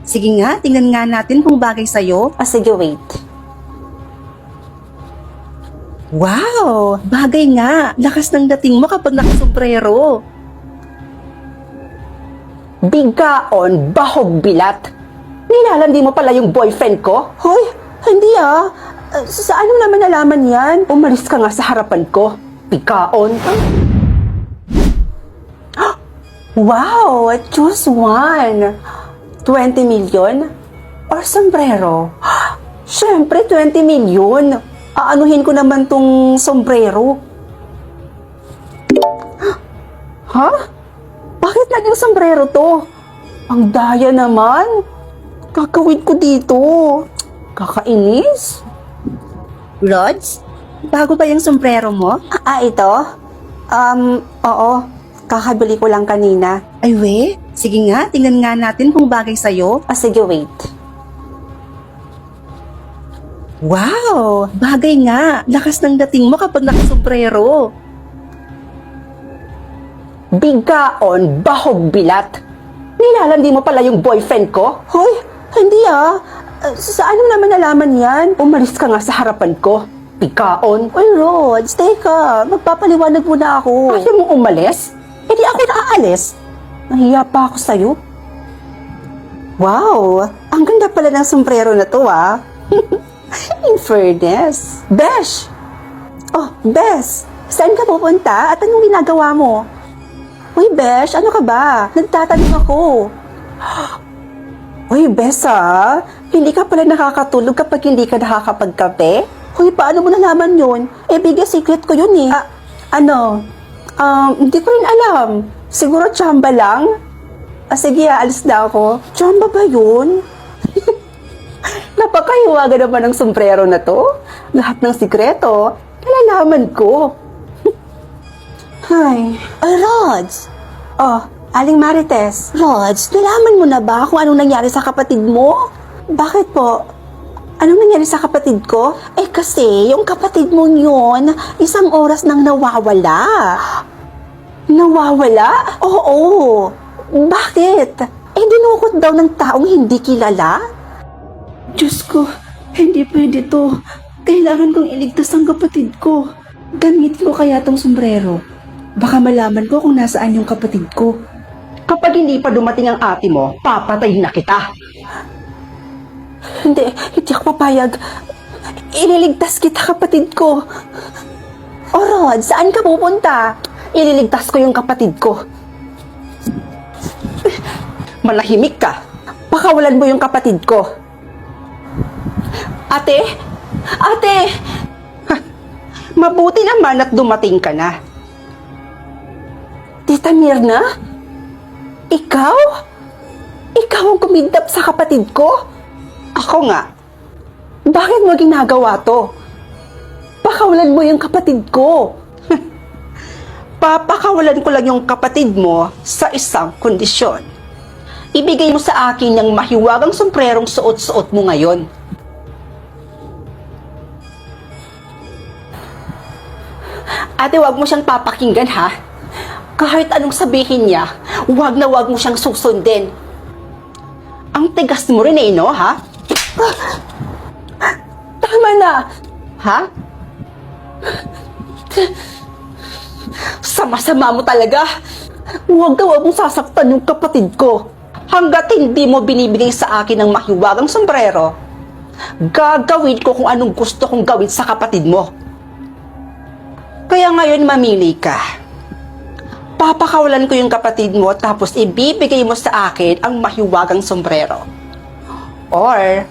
Sige nga, tingnan nga natin kung bagay sa'yo. Sige, wait. Wow! Bagay nga! Lakas ng dating mo kapag nakasombrero. Bigaon, bahog bilat. Nilalandi mo pala yung boyfriend ko? Hoy, hindi ah. Sa ano naman nalaman yan? Umalis ka nga sa harapan ko. Bigaon. Wow, choose one. 20 million? Or sombrero? Siyempre, 20 million. Aanuhin ko naman tong sombrero. Ha? Bakit naging sombrero to? Ang daya naman. Kakawin ko dito. Kakainis. Rods, bago ba yung sombrero mo? Ito? Oo. Kakabili ko lang kanina. Ay we, sige nga, tingnan nga natin kung bagay sa'yo. Sige, wait. Wow! Bagay nga! Lakas ng dating mo kapag nakasombrero. Bigaon, bahog bilat. Nilalandi mo pala yung boyfriend ko? Hoy, hindi ah. Sa ano naman nalaman yan? Umalis ka nga sa harapan ko. Bigaon. Uy, Rods, teka. Magpapaliwanag muna ako. Ayaw mo umalis? Eh di ako naaalis. Nahiya pa ako sa'yo. Wow! Ang ganda pala ng sombrero na to ah. In fairness. Besh! Oh, Besh! Saan ka pupunta at anong ginagawa mo? Uy, Besh, ano ka ba? Nagtatanong ako. Uy, Besh ah, hindi ka pala nakakatulog kapag hindi ka nakakapagkape? Uy, paano mo nalaman yun? Eh, biggest secret ko yun eh. Hindi ko rin alam. Siguro tsamba lang? Sige, alis na ako. Tsamba ba yun? Napakahiwaga naman ng sombrero na to. Lahat ng sikreto, nalalaman ko. Ay, Rods! Oh, Aling Marites. Rods, nalaman mo na ba kung anong nangyari sa kapatid mo? Bakit po? Anong nangyari sa kapatid ko? Eh kasi, yung kapatid mo yun, isang oras nang nawawala. Nawawala? Oo. Bakit? Eh dinukot daw ng taong hindi kilala? Diyos ko, hindi pwede to. Kailangan kong iligtas ang kapatid ko. Gamit ko kaya tong sombrero. Baka malaman ko kung nasaan yung kapatid ko. Kapag hindi pa dumating ang ate mo, papatayin na kita. Hindi ako papayag. Ililigtas kita, kapatid ko. O Rod, saan ka pupunta? Ililigtas ko yung kapatid ko. Malahimik ka. Pakawalan mo yung kapatid ko. Ate? Ate! Mabuti naman at dumating ka na. Tita Mirna? Ikaw? Ikaw ang kumidnap sa kapatid ko? Ako nga. Bakit mo ginagawa to? Pakawalan mo yung kapatid ko. Papakawalan ko lang yung kapatid mo sa isang kondisyon. Ibigay mo sa akin yung mahiwagang sombrerong suot-suot mo ngayon. Ate, wag mo siyang papakinggan ha. Kahit anong sabihin niya, wag na wag mo siyang susundin. Ang tigas mo rin eh, no, ha? Tama na! Ha? Sama-sama mo talaga. Huwag na huwag mong sasaktan yung kapatid ko. Hanggat hindi mo binibigay sa akin ng mahiwagang sombrero, gagawin ko kung anong gusto kong gawin sa kapatid mo. Kaya ngayon mamili ka. Papakawalan ko yung kapatid mo tapos ibibigay mo sa akin ang mahiwagang sombrero. Or,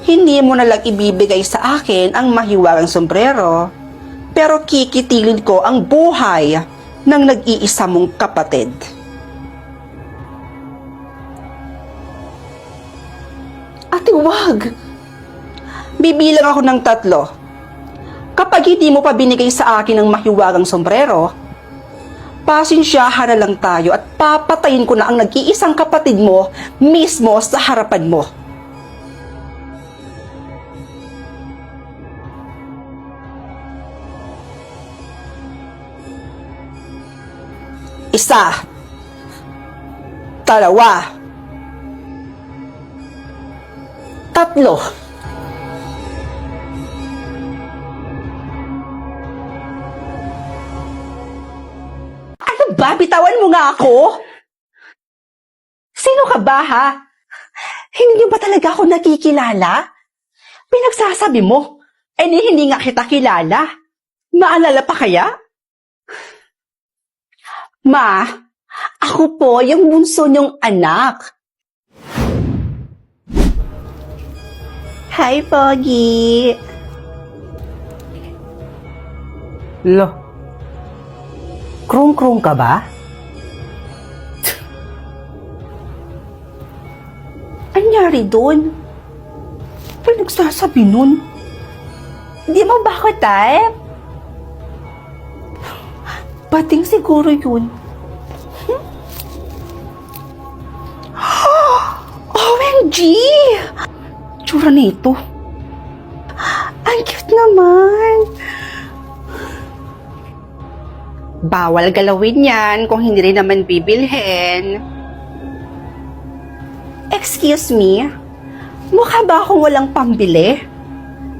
hindi mo na lang ibibigay sa akin ang mahiwagang sombrero, pero kikitilin ko ang buhay ng nag-iisa mong kapatid. Ate, wag! Bibilang ako ng 3. Kapag hindi mo pa binigay sa akin ang mahiwagang sombrero, pasensyahan na lang tayo at papatayin ko na ang nag-iisang kapatid mo mismo sa harapan mo. Isa, 2, 3. Ano ba? Bitawan mo nga ako? Sino ka ba, ha? Hindi ba talaga ako nakikilala? Pinagsasabi mo, hindi nga kita kilala. Maalala pa kaya? Ma, ako po yung bunso niyong anak. Hi, Pogi. Lo, krung-krung ka ba? Anyari doon? Pinagsasabi nun? Di mo ba ako type? Bating siguro yun. OMG! Tsura nito. Ang cute naman. Bawal galawin yan kung hindi rin naman bibilhin. Excuse me? Mukha ba akong walang pambili?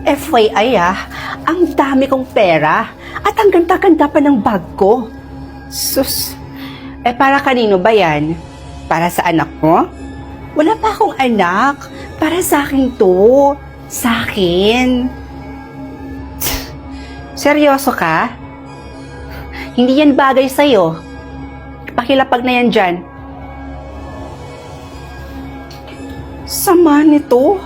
FYI ang dami kong pera at ang ganda-ganda pa ng bag ko. Sus, para kanino ba yan? Para sa anak mo? Wala pa akong anak. Para sa akin to. Sa akin. Seryoso ka? Hindi yan bagay sa'yo. Pakilapag na yan dyan. Sama nito.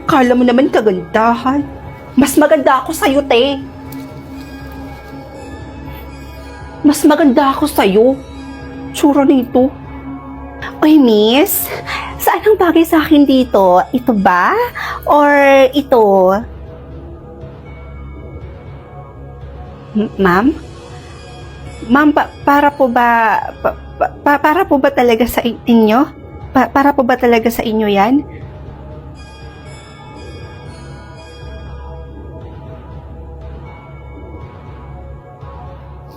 Kala mo naman kagandahan. Mas maganda ako sa'yo, te. Mas maganda ako sa'yo. Tsura nito. Oy, miss. Saan ang bagay sa akin dito? Ito ba? Or ito? Ma'am? Ma'am, para po ba... para po ba talaga sa inyo? Para po ba talaga sa inyo yan?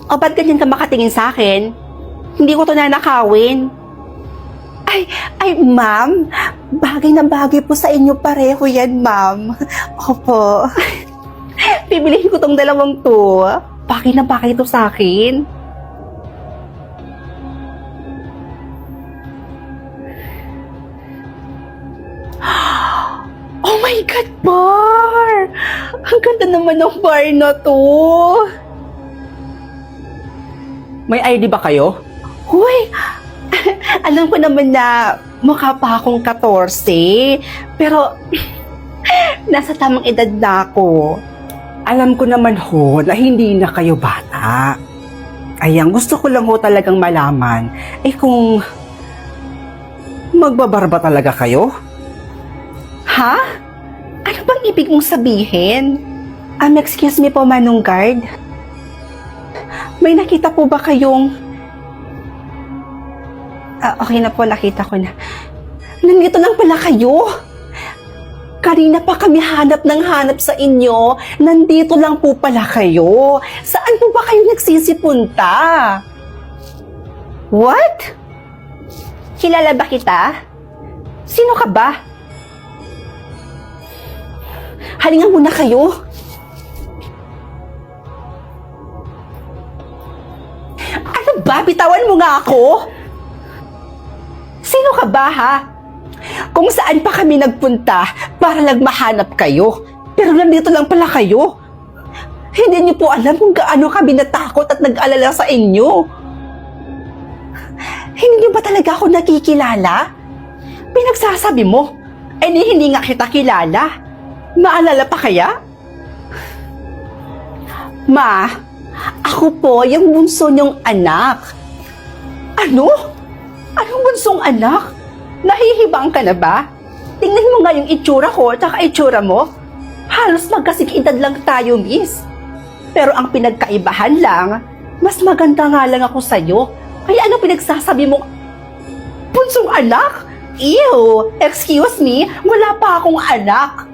O ba't ganyan ka makatingin sa akin? Hindi ko to nanakawin. Ay, ma'am. Bagay na bagay po sa inyo pareho yan, ma'am. Opo. Bibilihin ko tong dalawang to. Bagay na bagay to sa akin. Oh my God, bar! Ang ganda naman ng bar na to. May ID ba kayo? Huy! Alam ko naman na mukha pa akong 14, pero nasa tamang edad na ako. Alam ko naman ho na hindi na kayo bata. Ayan, gusto ko lang ho talagang malaman, kung magbabarba talaga kayo? Ha? Ano bang ibig mong sabihin? Excuse me po, Manong Guard. May nakita po ba kayong... okay na po, nakita ko na. Nandito lang pala kayo. Kanina pa kami hanap sa inyo. Nandito lang po pala kayo. Saan po ba kayo nagsisipunta? What? Kilala ba kita? Sino ka ba? Halinga muna kayo. Ano ba? Bitawan mo nga ako? Sino ka ba, ha? Kung saan pa kami nagpunta para lang mahanap kayo. Pero nandito lang pala kayo. Hindi niyo po alam kung gaano kami natakot at nag-alala sa inyo. Hindi niyo ba talaga ako nakikilala? Pinagsasabi mo, hindi nga kita kilala. Maalala pa kaya? Ma, ako po yung bunso niyong anak. Ano? Anong bunsong anak? Nahihibang ka na ba? Tingnan mo nga yung itsura ko at itsura mo. Halos magkasing edad lang tayo, miss. Pero ang pinagkaibahan lang, mas maganda nga lang ako sa'yo. Kaya ano pinagsasabi mo? Bunsong anak? Ew! Excuse me, wala pa akong anak.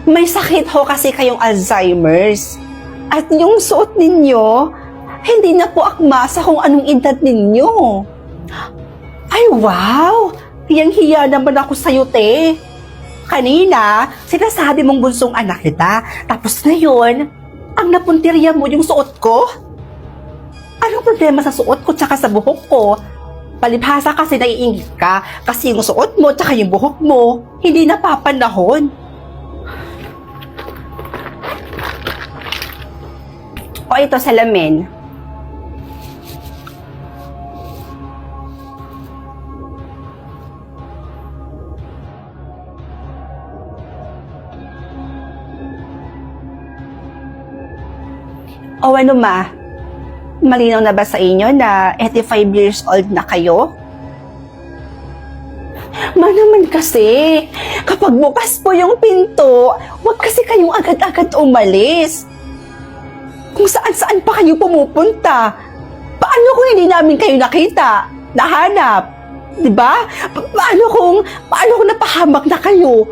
May sakit ho kasi kayong Alzheimer's. At yung suot ninyo, hindi na po akma sa kung anong edad ninyo. Ay, wow! Hiyang-hiya naman ako sa'yo, te. Kanina, sinasabi mong bunsong anak kita. Tapos ngayon, ang napuntirya mo yung suot ko? Anong problema sa suot ko tsaka sa buhok ko? Palibhasa kasi naiingit ka kasi yung suot mo tsaka yung buhok mo hindi napapanahon. O ito, salamin. O ano ma? Malinaw na ba sa inyo na 85 years old na kayo? Ma naman kasi, kapag bukas po yung pinto, huwag kasi kayong agad-agad umalis. Kung saan-saan pa kayo pumupunta. Paano kung hindi namin kayo nakita, nahanap? Diba? Paano kung napahamak na kayo?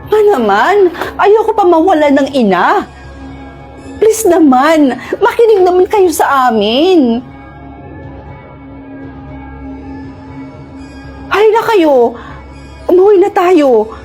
Ma naman, ayoko pa mawalan ng ina. Please naman, makinig naman kayo sa amin. Halina kayo, umuwi na tayo.